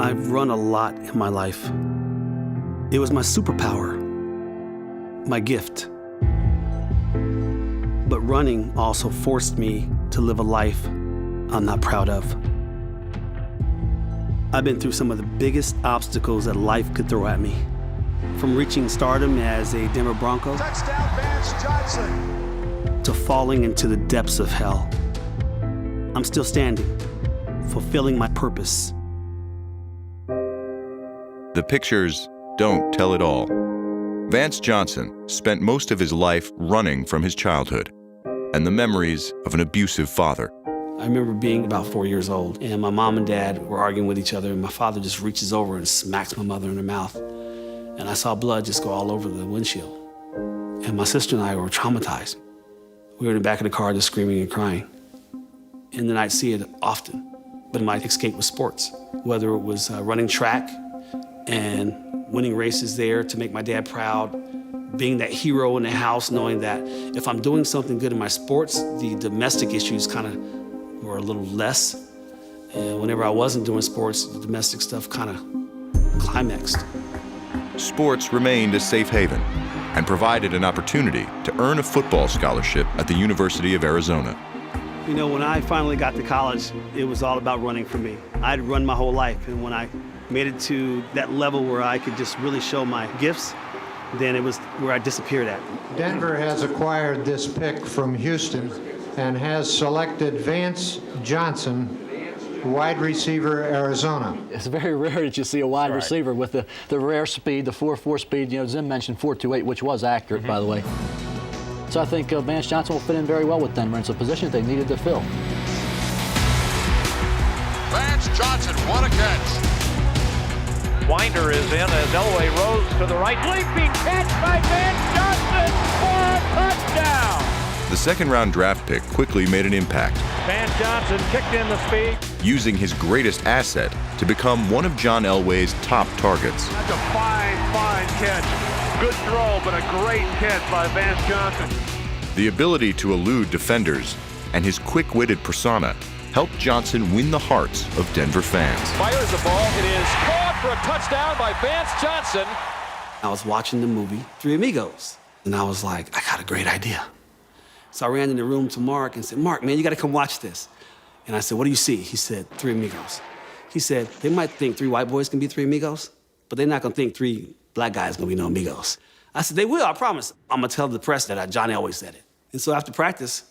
I've run a lot in my life. It was my superpower, my gift. But running also forced me to live a life I'm not proud of. I've been through some of the biggest obstacles that life could throw at me. From reaching stardom as a Denver Bronco, touchdown, Vance Johnson, to falling into the depths of hell. I'm still standing, fulfilling my purpose. The pictures don't tell it all. Vance Johnson spent most of his life running from his childhood and the memories of an abusive father. I remember being about 4 years old, and my mom and dad were arguing with each other, and my father just reaches over and smacks my mother in her mouth. And I saw blood just go all over the windshield. And my sister and I were traumatized. We were in the back of the car just screaming and crying. And then I'd see it often, but my escape was sports, whether it was running track and winning races there to make my dad proud, being that hero in the house, knowing that if I'm doing something good in my sports, the domestic issues kind of were a little less. And whenever I wasn't doing sports, the domestic stuff kind of climaxed. Sports remained a safe haven and provided an opportunity to earn a football scholarship at the University of Arizona. You know, when I finally got to college, it was all about running for me. I'd run my whole life, and when I made it to that level where I could just really show my gifts, then it was where I disappeared at. Denver has acquired this pick from Houston and has selected Vance Johnson, wide receiver, Arizona. It's very rare that you see a wide receiver with the rare speed, the 4.4 speed. You know, Zim mentioned 4.28, which was accurate, by the way. So I think Vance Johnson will fit in very well with Denver. It's a position they needed to fill. Vance Johnson, what a catch. Winder is in as Elway rose to the right. Leaping catch by Vance Johnson for a touchdown. The second-round draft pick quickly made an impact, Vance Johnson kicked in the speed. using his greatest asset to become one of John Elway's top targets. That's a fine catch. Good throw, but a great catch by Vance Johnson. The ability to elude defenders and his quick-witted persona helped Johnson win the hearts of Denver fans. Fires the ball. It is caught for a touchdown by Vance Johnson. I was watching the movie Three Amigos, and I was like, I got a great idea. So I ran in the room to Mark and said, Mark, man, you gotta come watch this. And I said, what do you see? He said, Three Amigos. He said, they might think three white boys can be three amigos, but they're not gonna think three black guys gonna be no amigos. I said, they will, I promise. I'm gonna tell the press that John Elway said it. And so after practice,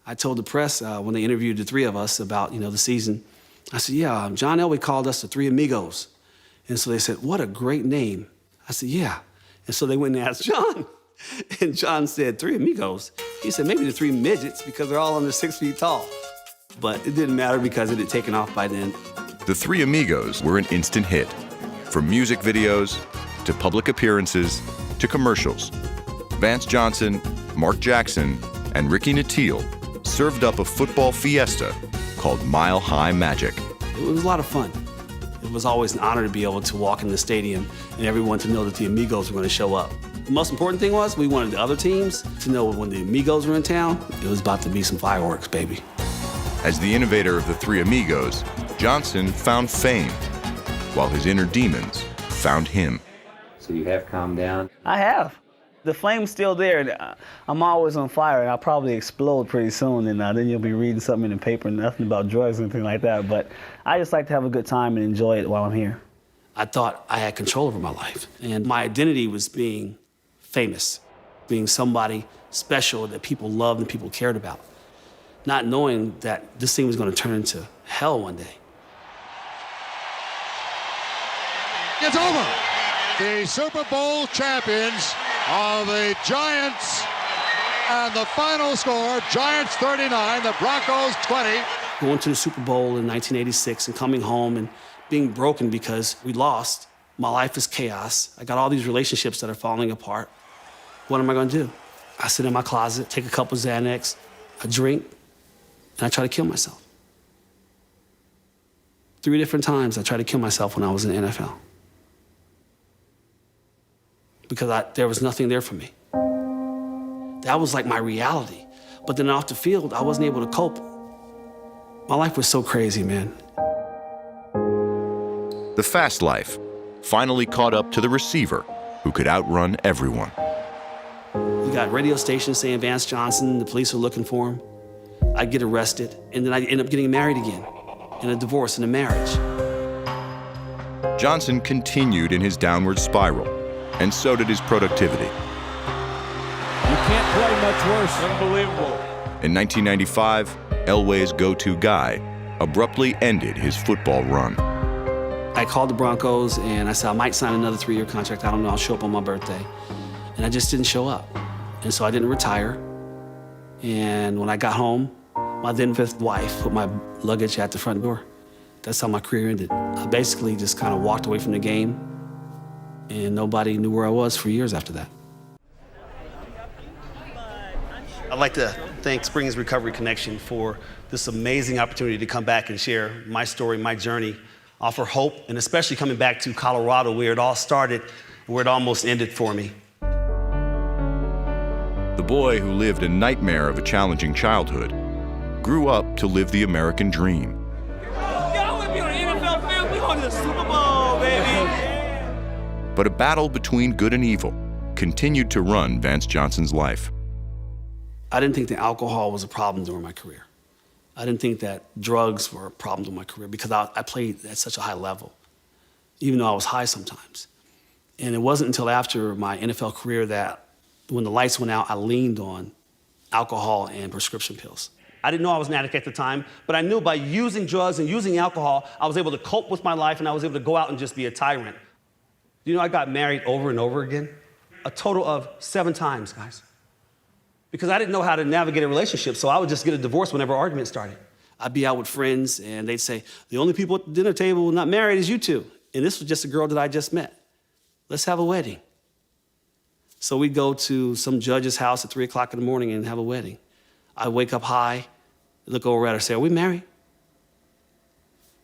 I told the press when they interviewed the three of us about, the season, I said, yeah, John Elway called us the Three Amigos. And so they said, what a great name. I said, yeah. And so they went and asked John. And John said, Three Amigos? He said, maybe the three midgets because they're all under 6 feet tall. But it didn't matter because it had taken off by then. The Three Amigos were an instant hit. From music videos, to public appearances, to commercials. Vance Johnson, Mark Jackson, and Ricky Nattiel served up a football fiesta called Mile High Magic. It was a lot of fun. It was always an honor to be able to walk in the stadium and everyone to know that the Amigos were going to show up. The most important thing was we wanted the other teams to know when the Amigos were in town, it was about to be some fireworks, baby. As the innovator of the Three Amigos, Johnson found fame, while his inner demons found him. So you have calmed down? I have. The flame's still there. I'm always on fire, and I'll probably explode pretty soon, and then you'll be reading something in the paper, nothing about drugs or anything like that. But I just like to have a good time and enjoy it while I'm here. I thought I had control over my life, and my identity was being famous, being somebody special that people loved and people cared about, not knowing that this thing was going to turn into hell one day. It's over. The Super Bowl champions are the Giants, and the final score, Giants 39, the Broncos 20. Going to the Super Bowl in 1986 and coming home and being broken because we lost. My life is chaos. I got all these relationships that are falling apart. What am I going to do? I sit in my closet, take a couple Xanax, a drink, and I try to kill myself. 3 different times I tried to kill myself when I was in the NFL. Because there was nothing there for me. That was like my reality. But then off the field, I wasn't able to cope. My life was so crazy, man. The fast life finally caught up to the receiver who could outrun everyone. We got radio stations saying Vance Johnson, the police are looking for him. I'd get arrested, and then I'd end up getting married again, in a divorce and a marriage. Johnson continued in his downward spiral, and so did his productivity. You can't play much worse. Unbelievable. In 1995, Elway's go-to guy abruptly ended his football run. I called the Broncos, and I said, I might sign another 3-year contract. I don't know, I'll show up on my birthday. And I just didn't show up. And so I didn't retire. And when I got home, my then fifth wife put my luggage at the front door. That's how my career ended. I basically just kind of walked away from the game, and nobody knew where I was for years after that. I'd like to thank Springs Recovery Connection for this amazing opportunity to come back and share my story, my journey, offer hope, and especially coming back to Colorado where it all started, where it almost ended for me. The boy who lived a nightmare of a challenging childhood grew up to live the American dream. Yeah, I want to be on the NFL field. We're going to the Super Bowl, baby. But a battle between good and evil continued to run Vance Johnson's life. I didn't think that alcohol was a problem during my career. I didn't think that drugs were a problem during my career because I played at such a high level, even though I was high sometimes. And it wasn't until after my NFL career that when the lights went out, I leaned on alcohol and prescription pills. I didn't know I was an addict at the time, but I knew by using drugs and using alcohol, I was able to cope with my life and I was able to go out and just be a tyrant. You know, I got married over and over again, a total of 7 times, guys. Because I didn't know how to navigate a relationship, so I would just get a divorce whenever arguments started. I'd be out with friends, and they'd say, the only people at the dinner table not married is you two. And this was just a girl that I just met. Let's have a wedding. So we'd go to some judge's house at 3 o'clock in the morning and have a wedding. I'd wake up high, look over at her and say, are we married?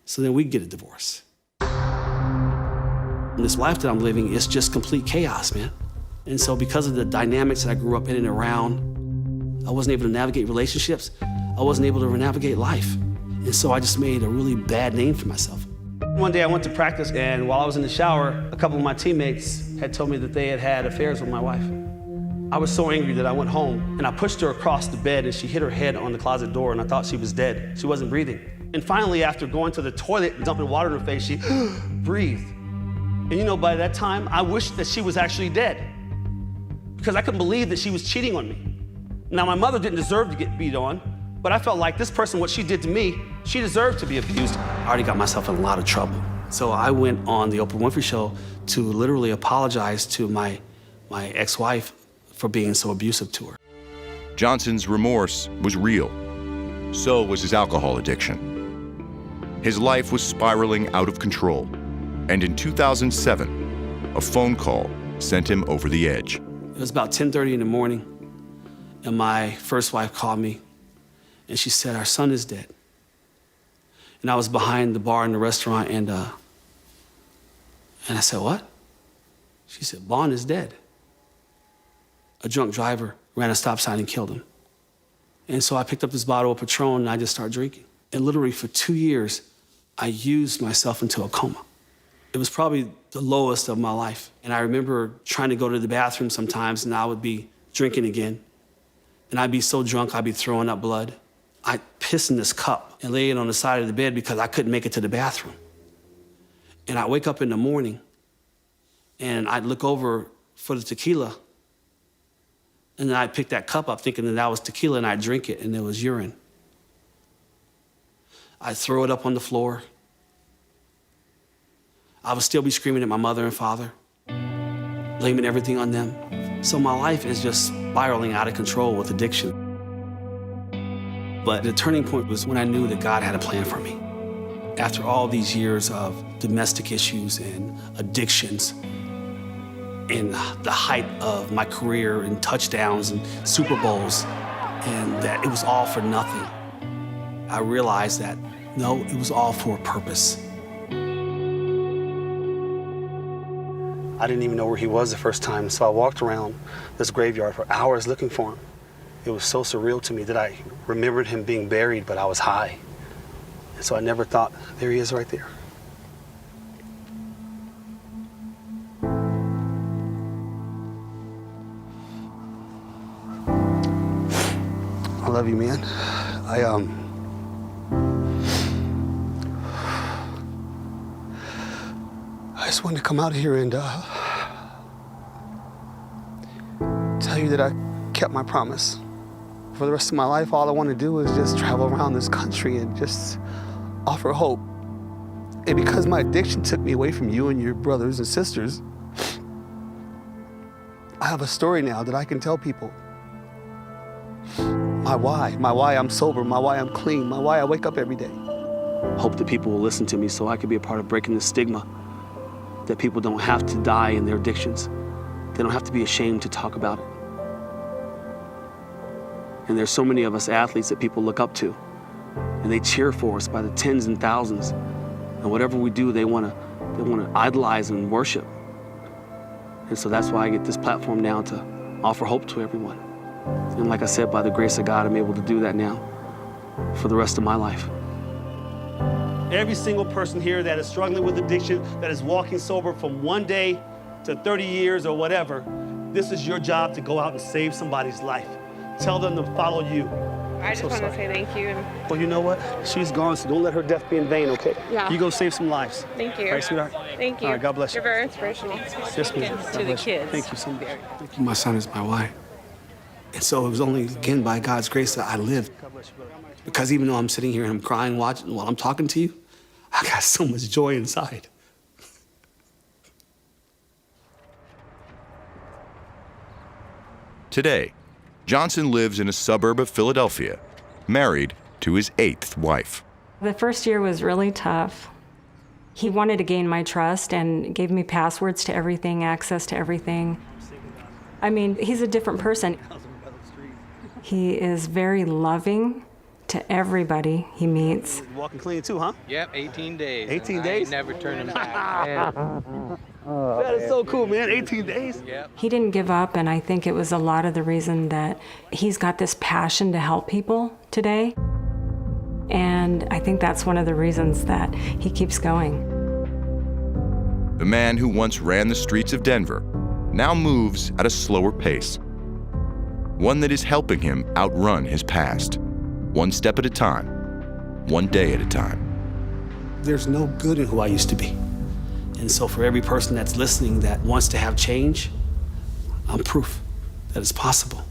So then we'd get a divorce. And this life that I'm living is just complete chaos, man. And so because of the dynamics that I grew up in and around, I wasn't able to navigate relationships. I wasn't able to navigate life. And so I just made a really bad name for myself. One day I went to practice, and while I was in the shower, a couple of my teammates had told me that they had had affairs with my wife. I was so angry that I went home, and I pushed her across the bed, and she hit her head on the closet door, and I thought she was dead. She wasn't breathing. And finally, after going to the toilet and dumping water in her face, she breathed. And you know, by that time, I wished that she was actually dead because I couldn't believe that she was cheating on me. Now, my mother didn't deserve to get beat on, but I felt like this person, what she did to me, she deserved to be abused. I already got myself in a lot of trouble. So I went on the Oprah Winfrey Show to literally apologize to my ex-wife for being so abusive to her. Johnson's remorse was real. So was his alcohol addiction. His life was spiraling out of control. And in 2007, a phone call sent him over the edge. It was about 10:30 in the morning, and my first wife called me, and she said, our son is dead. And I was behind the bar in the restaurant, and I said, what? She said, Vaughn is dead. A drunk driver ran a stop sign and killed him. And so I picked up this bottle of Patron, and I just started drinking. And literally for 2 years, I used myself into a coma. It was probably the lowest of my life. And I remember trying to go to the bathroom sometimes, and I would be drinking again. And I'd be so drunk, I'd be throwing up blood. I'd piss in this cup and lay it on the side of the bed because I couldn't make it to the bathroom. And I'd wake up in the morning, and I'd look over for the tequila, and then I'd pick that cup up thinking that was tequila, and I'd drink it, and it was urine. I'd throw it up on the floor. I would still be screaming at my mother and father, blaming everything on them. So my life is just spiraling out of control with addiction. But the turning point was when I knew that God had a plan for me. After all these years of domestic issues and addictions, in the height of my career and touchdowns and Super Bowls, and that it was all for nothing, I realized that, no, it was all for a purpose. I didn't even know where he was the first time, so I walked around this graveyard for hours looking for him. It was so surreal to me that I remembered him being buried, but I was high. And so I never thought, there he is right there. love you, man. I just wanted to come out here and tell you that I kept my promise. For the rest of my life, all I want to do is just travel around this country and just offer hope. And because my addiction took me away from you and your brothers and sisters, I have a story now that I can tell people. My why I'm sober, my why I'm clean, my why I wake up every day. Hope that people will listen to me so I can be a part of breaking the stigma that people don't have to die in their addictions. They don't have to be ashamed to talk about it. And there's so many of us athletes that people look up to, and they cheer for us by the tens and thousands. And whatever we do, they want to idolize and worship. And so that's why I get this platform now to offer hope to everyone. And like I said, by the grace of God, I'm able to do that now for the rest of my life. Every single person here that is struggling with addiction, that is walking sober from 1 day to 30 years or whatever, this is your job to go out and save somebody's life. Tell them to follow you. I just want to say thank you. Well, you know what? She's gone, so don't let her death be in vain, okay? Yeah. You go save some lives. Thank you. All right, sweetheart? Thank you. All right, God bless you. You're very inspirational. Yes, ma'am. God To the bless you. kids. Thank you so much. Thank you. My son is my why. And so it was only, again, by God's grace that I lived. Because even though I'm sitting here and I'm crying watching while I'm talking to you, I got so much joy inside. Today, Johnson lives in a suburb of Philadelphia, married to his 8th wife. The first year was really tough. He wanted to gain my trust and gave me passwords to everything, access to everything. I mean, he's a different person. He is very loving to everybody he meets. Walking clean too, huh? Yep, 18 days. 18 days? I never turned him back. That is so cool, man. 18 days. Yep. He didn't give up, and I think it was a lot of the reason that he's got this passion to help people today. And I think that's one of the reasons that he keeps going. The man who once ran the streets of Denver now moves at a slower pace. One that is helping him outrun his past, one step at a time, one day at a time. There's no good in who I used to be. And so for every person that's listening that wants to have change, I'm proof that it's possible.